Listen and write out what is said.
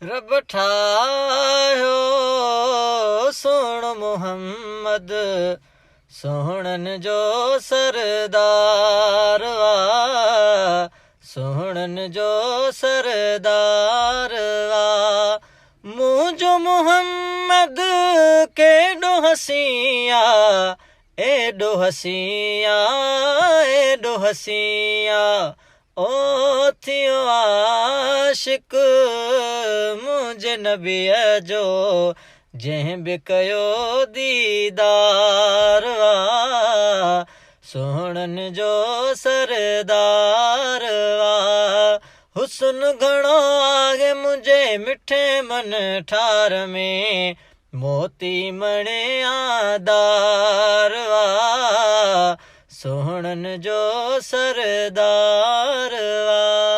रब ठाहियो सुण मुहम्मद सोहणन जो सरदार वा सोहणन जो सरदार वा मुंहिंजो मुहम्मद केॾो हसीया एॾो हसीया एॾो हसीया ओ थियो आशिक मुंहिंजे नबीअ जो जंहिं बि कयो दीदार वा सोहणन जो सरदार वा हुस्न घणो आहे मुंहिंजे मिठे मन ठार में मोती मणिया दार वा सोहणन जो सरदार वा।